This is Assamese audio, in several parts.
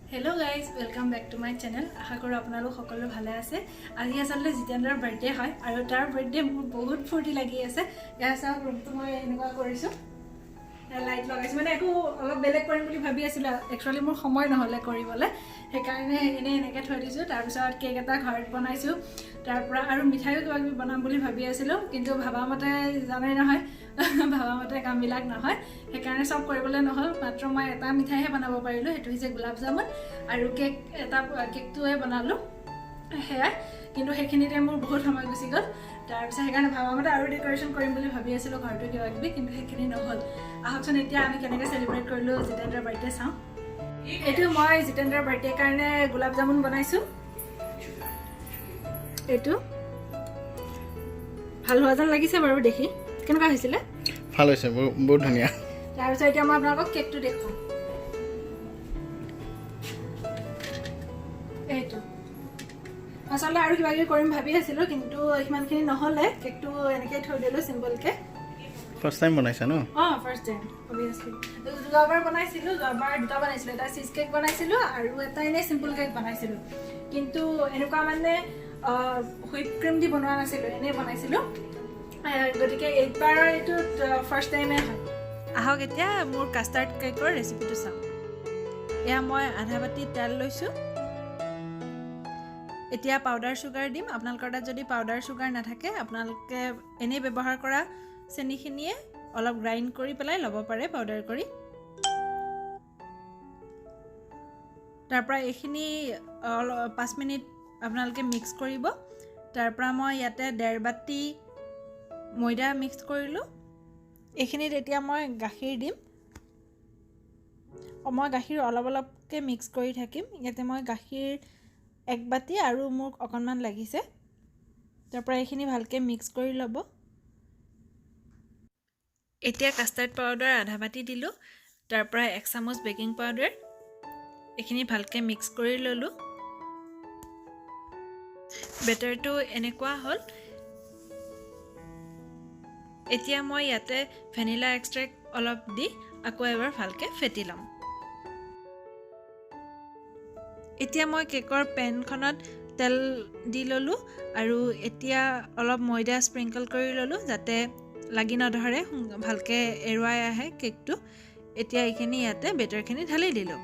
Hello guys, welcome back to my channel. আশা কৰো আপোনালোক সকলো ভালে আছে। আজি আসলে জিতেন্দ্ৰৰ বাৰ্থডে হয় আৰু তাৰ বাৰ্থডে মোৰ বহুত ফূৰ্তি লাগি আছে। ইয়া চাওক ৰুমটো মই এনেকুৱা কৰিছো। লাইট লগাইছো মানে একো অলপ বেলেগ কৰিম বুলি ভাবি আছিল। একচুয়ালি মোৰ সময় নহলে কৰিবলে। সেইকাৰণে এনেকে থৈ দিছো। তাৰ পিছত কেক এটা ঘৰত বনাইছো। তাৰ পৰা আৰু মিঠাইও কিবা কিবি বনাম বুলি ভাবি আছিলো, কিন্তু ভাবা মতে জানাই নহয় ভাবা মতে কামবিলাক নহয়। সেইকাৰণে সব কৰিবলৈ নহল। মাত্ৰ মই এটা মিঠাইহে বনাব পাৰিলো, সেইটো হৈছে গোলাপ জামুন আৰু কেকটোৱে বনালো। হেয়া কিন্তু সেইখিনিতে মোৰ বহুত সময় গুচি গ'ল। তাৰ পিছত সেইকাৰণে ভাবা মতে আৰু ডেকোৰেশ্যন কৰিম বুলি ভাবি আছিলো ঘৰটো কিবা কিবি, কিন্তু সেইখিনি নহল। আহকচোন এতিয়া আমি কেনেকৈ চেলিব্ৰেট কৰিলো জিতেন্দ্ৰৰ বাৰ্থডে চাওঁ। এইটো মই জিতেন্দ্ৰৰ বাৰ্থডে কাৰণে গোলাপ জামুন বনাইছো। এইটো ভাল হোৱা যেন লাগিছে বাৰু দেখি। কেনেকুৱা হৈছিলে? ভাল হৈছে, বহুত ধুনীয়া। তাৰপিছত এতিয়া মই আপোনালোকক কেকটো দেখুৱাম। এইটো আচলতে আৰু কিবা কিবি কৰিম ভাবি আছিলো, কিন্তু সিমানখিনি নহ'লে কেকটো এনেকৈ থৈ দিলোঁ চিম্পলকৈ। ফাৰ্ষ্ট টাইম বনাইছা ন? ফাৰ্ষ্ট টাইম অভিয়াছলি। যোৱাবাৰ বনাইছিলোঁ, যোৱাবাৰ দুটা বনাইছিলোঁ। এটা চীজ কেক বনাইছিলোঁ আৰু এটা এনেই চিম্পল কেক বনাইছিলোঁ। কিন্তু এনেকুৱা মানে হুইপ ক্ৰীম দি বনোৱা নাছিলোঁ, এনেই বনাইছিলোঁ। গতিকে এইবাৰ এইটো ফাৰ্ষ্ট টাইমে হয়। আহক এতিয়া মোৰ কাষ্টাৰ্ড কেকৰ ৰেচিপিটো চাওঁ। এয়া মই আধা বাতি তেল লৈছোঁ। এতিয়া পাউডাৰ চুগাৰ দিম। আপোনালোকৰ তাত যদি পাউডাৰ চুগাৰ নাথাকে আপোনালোকে এনেই ব্যৱহাৰ কৰা চেনিখিনিয়ে অলপ গ্ৰাইণ্ড কৰি পেলাই ল'ব পাৰে পাউডাৰ কৰি। তাৰ পৰা এইখিনি 5 মিনিট আপোনালোকে মিক্স কৰিব। তাৰ পৰা মই ইয়াতে 1.5 বাতি ময়দা মিক্স কৰিলোঁ। এইখিনিত এতিয়া মই গাখীৰ দিম। মই গাখীৰ অলপ অলপকৈ মিক্স কৰি থাকিম। ইয়াতে মই গাখীৰ 1 বাতি আৰু মোক অকণমান লাগিছে। তাৰ পৰা এইখিনি ভালকৈ মিক্স কৰি ল'ব। এতিয়া কাষ্টাৰ্ড পাউডাৰ আধা বাতি দিলোঁ। তাৰ পৰা 1 চামুচ বেকিং পাউডাৰ। এইখিনি ভালকৈ মিক্স কৰি ল'লোঁ। বেটাৰটো এনেকুৱা হ'ল। এতিয়া মই ইয়াতে ভেনিলা এক্সট্ৰেক্ট অলপ দি আকৌ এবাৰ ভালকৈ ফেটি ল'ম। এতিয়া মই কেকৰ পেনখনত তেল দি ল'লোঁ আৰু এতিয়া অলপ ময়দা স্প্ৰিংকল কৰি ল'লোঁ যাতে লাগি নধৰে, ভালকৈ এৰুৱাই আহে কেকটো। এতিয়া এইখিনি ইয়াতে বেটাৰখিনি ঢালি দিলোঁ।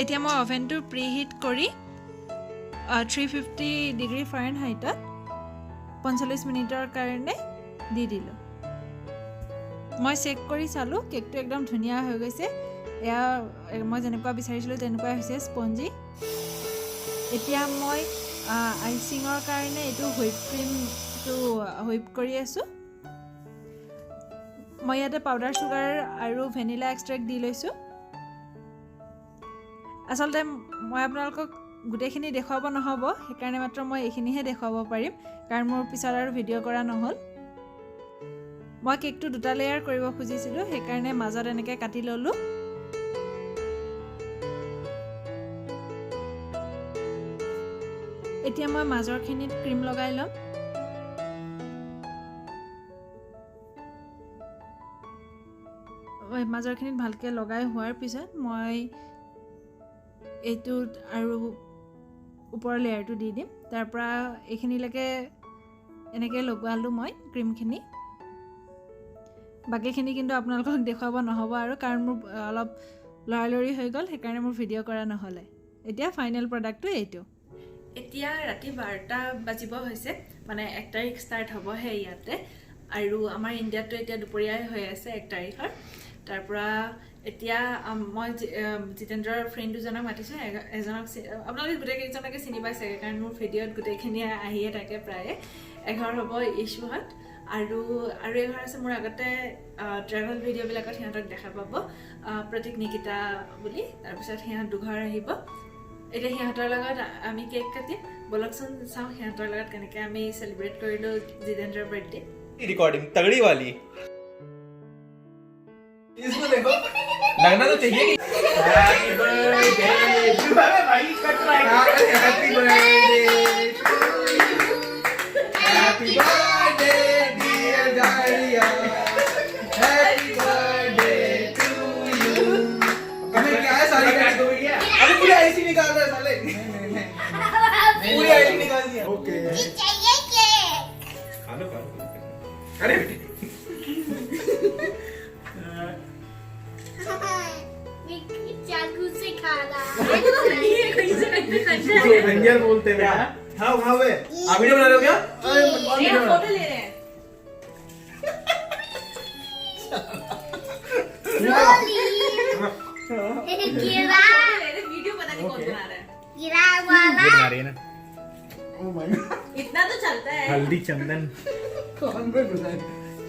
এতিয়া মই অভেনটো প্ৰিহিট কৰি 350 ডিগ্ৰী ফাৰেনহাইটত 45 মিনিটৰ কাৰণে দি দিলোঁ। মই চেক কৰি চালোঁ, কেকটো একদম ধুনীয়া হৈ গৈছে। এয়া মই যেনেকুৱা বিচাৰিছিলোঁ তেনেকুৱাই হৈছে, স্পঞ্জি। এতিয়া মই আইচিঙৰ কাৰণে এইটো হুইপ ক্ৰীমটো হুইপ কৰি আছোঁ। মই ইয়াতে পাউডাৰ চুগাৰ আৰু ভেনিলা এক্সট্ৰেক্ট দি লৈছোঁ। আচলতে মই আপোনালোকক গোটেইখিনি দেখুৱাব নহ'ব, সেইকাৰণে মাত্ৰ মই এইখিনিহে দেখুৱাব পাৰিম, কাৰণ মোৰ পিছত আৰু ভিডিঅ' কৰা নহ'ল। মই কেকটো 2টা লেয়াৰ কৰিব খুজিছিলোঁ, সেইকাৰণে মাজত এনেকৈ কাটি ল'লোঁ। এতিয়া মই মাজৰখিনিত ক্ৰীম লগাই ল'ম। মাজৰখিনিত ভালকৈ লগাই হোৱাৰ পিছত মই এইটোত আৰু ওপৰৰ লেয়াৰটো দি দিম। তাৰ পৰা এইখিনিলৈকে এনেকৈ লগালোঁ মই ক্ৰীমখিনি। বাকীখিনি কিন্তু আপোনালোকক দেখুৱাব নহ'ব আৰু, কাৰণ মোৰ অলপ লৰালৰি হৈ গ'ল, সেইকাৰণে মোৰ ভিডিঅ' কৰা নহ'লে। এতিয়া ফাইনেল প্ৰডাক্টটো এইটো। এতিয়া ৰাতি 12টা বাজিব হৈছে, মানে 1 তাৰিখ ষ্টাৰ্ট হ'বহে ইয়াতে, আৰু আমাৰ ইণ্ডিয়াততো এতিয়া দুপৰীয়াই হৈ আছে 1 তাৰিখৰ। তাৰ পৰা এতিয়া মই জিতেন্দ্ৰৰ ফ্ৰেণ্ড দুজনক মাতিছোঁ। এজনক আপোনালোকে গোটেইকেইজনকে চিনি পাই চাগে, কাৰণ মোৰ ভিডিঅ'ত গোটেইখিনি আহিয়ে থাকে প্ৰায়ে। এঘৰ হ'ব ইছুহঁত, আৰু এঘৰ আছে মোৰ আগতে ট্ৰেভেল ভিডিঅ'বিলাকত সিহঁতক দেখা পাব, প্ৰতীক নিকিতা বুলি। তাৰপিছত সিহঁত 2 ঘৰ আহিব। এতিয়া সিহঁতৰ লগত আমি কেক কাটিম। বলকচোন চাওঁ সিহঁতৰ লগত কেনেকৈ আমি চেলিব্ৰেট কৰিলোঁ জিতেন্দ্ৰৰ বাৰ্থডে। रिकॉर्डिंग तगड़ी वाली। इसको देखो, लगना तो चाहिए कि हैप्पी बर्थडे टू भाई कट रहा है। Happy birthday to you, happy birthday dear पूरी आईडी निकाल दिया ओके खा लो अरे बेटी चाकू से खाना रंजन बोलते हैं बेटा हाँ खाओ बे आप वीडियो बना रहे हो क्या फोटो ले रहे हैं गिरा वीडियो पता नहीं कौन बना रहा है गिरा वाला बना रही है ना ओह माय गॉड इतना तो चलता है हल्दी चंदन कौन पे बुलाए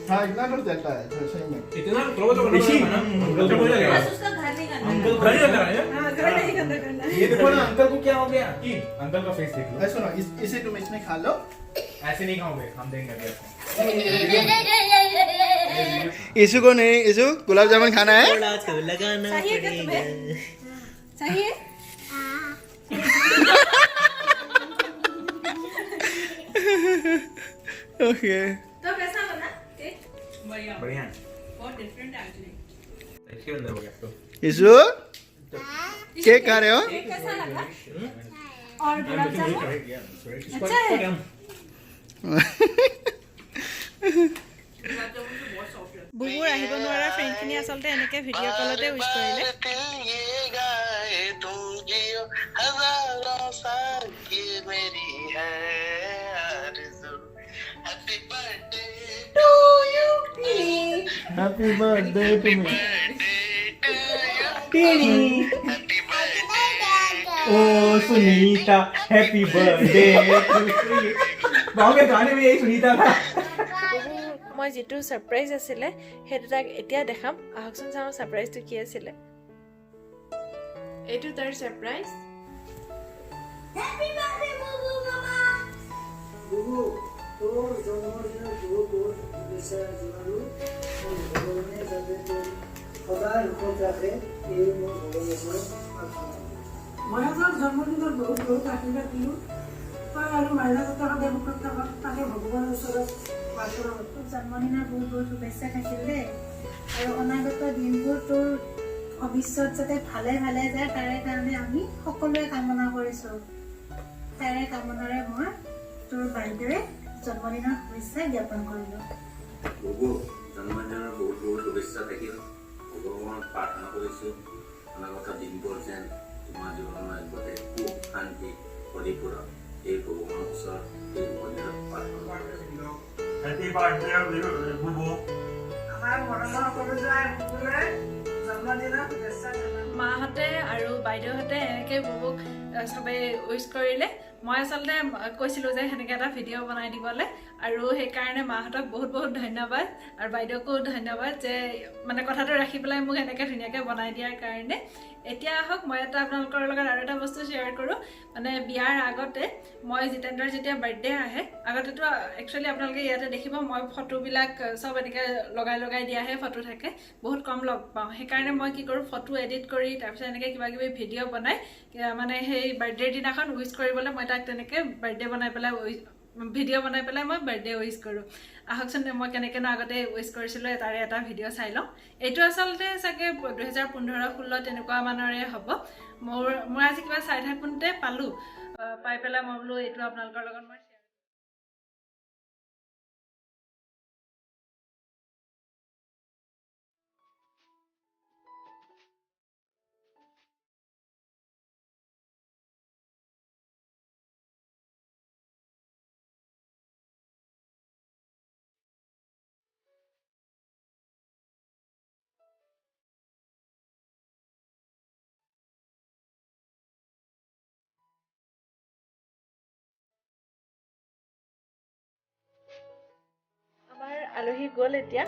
हाँ इतना तो चलता है सही में इतना थोड़ा तो करना पड़ेगा ना अंकल तो बोल जाएगा बस उसका घर नहीं करना अंकल घर ही रहता है हाँ घर नहीं करना ये देखो ना अंकल को क्या हो गया की अंकल का फेस देख लो ऐसा ना इसे तुम इसमें खा लो ऐसे नहीं खाओगे हम देंगे अभी आपको ईशु को नहीं ईशु गुलाब जामुन खाना है चाहिए क्या तुम्हें चाहिए ओके तो कैसा बना केक बढ़िया बढ़िया बहुत डिफरेंट है एक्चुअली देखिए अंदर हो गया तो ईशु केक खा रहे हो केक कैसा लगा और गुलाब जामुन अच्छा है বুবুৰ আহিব নোৱাৰা ফ্ৰেণ্ডখিনি আচলতে এনেকৈ ভিডিঅ' কলতে উইচ কৰিলে हैप्पी बर्थडे टू मी ओ सुनीता हैप्पी बर्थडे गाँव के गाने में यही सुनीता था মই যেটো সারপ্রাইজ আছিলে হেতু তাক এতিয়া দেখাম আহকচোন চাও সারপ্রাইজটো কি আছিলে এটো তাৰ সাৰপ্ৰাইজ हैप्पी बर्थडे बुबू मामा बुबू তোৰ জন্মদিনেৰ বহুত বহুত শুভেচ্ছা জনালো ভগৱানে যাতে তোৰ সদায় সুখত ৰাখে এই মোৰ ভগৱানৰ মই তোৰ জন্মদিনৰ বহুত বহুত আশীৰ্বাদ দিলোঁ তই আৰু মাইনা যাতে সদায় সুখত থাক তাকে ভগৱানৰ ওচৰত প্ৰাৰ্থনা কৰোঁ জন্মদিনৰ বহুত বহুত শুভেচ্ছা থাকিল দেই আৰু অনাগত দিনবোৰ তোৰ ভৱিষ্যত যাতে ভালে ভালে যায় তাৰে কাৰণে আমি সকলোৱে কামনা কৰিছোঁ তাৰে কামনাৰে মই তোৰ বাইদেৱে জন্মদিনৰ শুভেচ্ছা জ্ঞাপন কৰিলোঁ বুবু জন্মদিনৰ বহুত বহুত শুভেচ্ছা থাকিল ভগৱানক প্ৰাৰ্থনা কৰিছোঁ অনাগত দিনবোৰ যেন তোমাৰ জীৱনৰ আগতে সুখ শান্তি পৰিপূৰণ এই ভগৱানৰ ওচৰত এই মন্দিৰত প্ৰাৰ্থনা কৰিছোঁ हैप्पी बर्थडे बुबू আমাৰ মৰমৰ সকলোলৈ বুবুলৈ জন্মদিনৰ শুভেচ্ছা জনালোঁ মাহঁতে আৰু বাইদেউহঁতে এনেকৈ বুবুক চবেই উইচ কৰিলে মই আচলতে কৈছিলোঁ যে সেনেকৈ এটা ভিডিঅ' বনাই দিবলৈ আৰু সেইকাৰণে মাহঁতক বহুত বহুত ধন্যবাদ আৰু বাইদেউকো ধন্যবাদ যে মানে কথাটো ৰাখি পেলাই মোক এনেকৈ ধুনীয়াকৈ বনাই দিয়াৰ কাৰণে এতিয়া আহক মই এটা আপোনালোকৰ লগত আৰু এটা বস্তু শ্বেয়াৰ কৰোঁ মানে বিয়াৰ আগতে মই জিতেন্দ্ৰৰ যেতিয়া বাৰ্থডে আহে আগতেতো একচুৱেলি আপোনালোকে ইয়াতে দেখিব মই ফটোবিলাক চব এনেকৈ লগাই লগাই দিয়াহে ফটো থাকে বহুত কম লগ পাওঁ সেইকাৰণে মই কি কৰোঁ ফটো এডিট কৰি তাৰপিছত এনেকৈ কিবা কিবি ভিডিঅ' বনাই মানে সেই বাৰ্থডেৰ দিনাখন উইচ কৰিবলৈ মই তাক তেনেকৈ বাৰ্থডে বনাই পেলাই ভিডিঅ' বনাই পেলাই মই বাৰ্থডে উইচ কৰোঁ আহকচোন মই কেনেকৈনো আগতে উইচ কৰিছিলোঁ তাৰে এটা ভিডিঅ' চাই লওঁ এইটো আচলতে চাগে 2015-16 তেনেকুৱা মানৰে হ'ব মই আজি কিবা চাই থাকোঁতে পালোঁ পাই পেলাই মই বোলো এইটো আপোনালোকৰ লগত মই আমাৰ আলহী গ'ল এতিয়া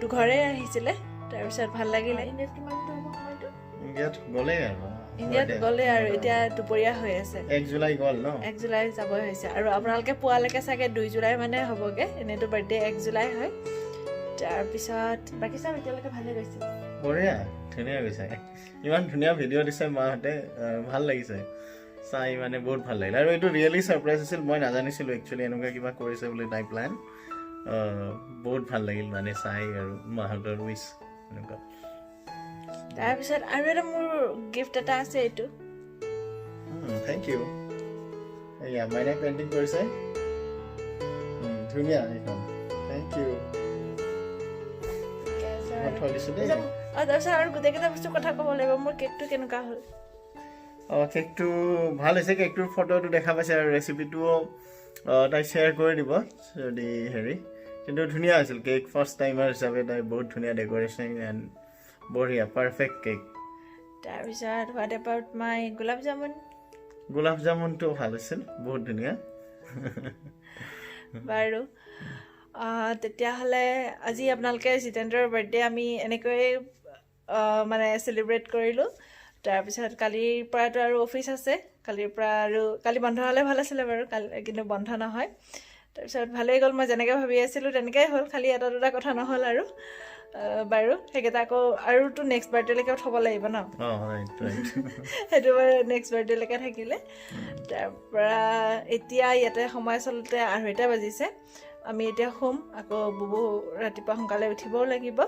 দুঘৰে আহিছিলে তাৰপিছত ভাল লাগিলে ইণ্ডিয়াত কিমান হ'ব সময়টো ইণ্ডিয়াত গ'লেই আৰু ইণ্ডিয়াত গ'লে আৰু এতিয়া দুপৰীয়া হৈ আছে 1 জুলাই গ'ল ন 1 জুলাই যাবই হৈছে আৰু আপোনালোকে পোৱালৈকে চাগে 2 জুলাই মানে হ'বগৈ এনেইতো বাৰ্থডে 1 জুলাই হয় তাৰপিছত বাকী চব এতিয়ালৈকে ভালে গৈছে বঢ়িয়া ধুনীয়া গৈছে ইমান ধুনীয়া ভিডিঅ' দিছে মাহঁতে ভাল লাগিছে চাই মানে বহুত ভাল লাগিল আৰু এইটো ৰিয়েলি ছাৰপ্ৰাইজ আছিল মই নাজানিছিলোঁ একচুৱেলি এনেকুৱা কিবা কৰিছে বুলি তাই প্লেন বহুত ভাল লাগিল মানে চাই আৰু মাহঁতৰ উইচ এনেকুৱা তাৰপিছত আৰু এটা মোৰ গিফ্ট এটা আছে এইটো থেংক ইউ এয়া মাইনাই পেইণ্টিং কৰিছে ধুনীয়া এইখন থেংক ইউ মই থৈ দিছোঁ দেই তাৰপিছত আৰু গোটেইকেইটা বস্তু কথা ক'ব লাগিব মোৰ কেকটো কেনেকুৱা হ'ল কেকটো ভাল হৈছে কেকটোৰ ফটোটো দেখা পাইছে আৰু ৰেচিপিটোও তাই শ্বেয়াৰ কৰি দিব যদি হেৰি কিন্তু ধুনীয়া হৈছিল কেক ফাৰ্ষ্ট টাইমাৰ হিচাপে তাই বহুত ধুনীয়া ডেক'ৰেশ্যন এণ্ড বঢ়িয়া পাৰফেক্ট কেক তাৰপিছত হোৱাট এবাউট মাই গোলাপ জামুনটো ভাল হৈছিল বহুত ধুনীয়া বাৰু তেতিয়াহ'লে আজি আপোনালোকে জিতেন্দ্ৰৰ বাৰ্থডে আমি এনেকৈয়ে মানে চেলিব্ৰেট কৰিলোঁ তাৰপিছত কালিৰ পৰাতো আৰু অফিচ আছে কালিৰ পৰা আৰু কালি বন্ধ হ'লে ভাল আছিলে বাৰু কিন্তু বন্ধ নহয় তাৰপিছত ভালেই গ'ল মই যেনেকৈ ভাবি আছিলোঁ তেনেকৈ হ'ল খালি এটা দুটা কথা নহ'ল আৰু বাৰু সেইকেইটা আকৌ আৰুতো নেক্সট বাৰ্থডেলৈকে থ'ব লাগিব ন সেইটো বাৰু নেক্সট বাৰ্থডেলৈকে থাকিলে তাৰপৰা এতিয়া ইয়াতে সময় আচলতে 2:30 বাজিছে আমি এতিয়া শুম আকৌ বুবু ৰাতিপুৱা সোনকালে উঠিবও লাগিব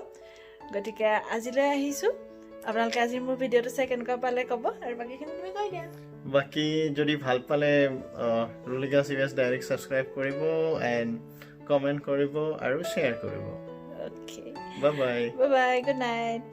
গতিকে আজিলৈ আহিছোঁ আপোনালোকে আজি মোৰ ভিডিঅ'টো চাই কেনেকুৱা পালে ক'ব আৰু বাকীখিনি তুমি কৈ দিয়া বাকী যদি ভাল পালে ৰুলিকা চিৰিয়াছ ডাইৰেক্ট ছাবস্ক্ৰাইব কৰিব এণ্ড কমেণ্ট কৰিব আৰু শ্বেয়াৰ কৰিব okay bye bye bye bye good night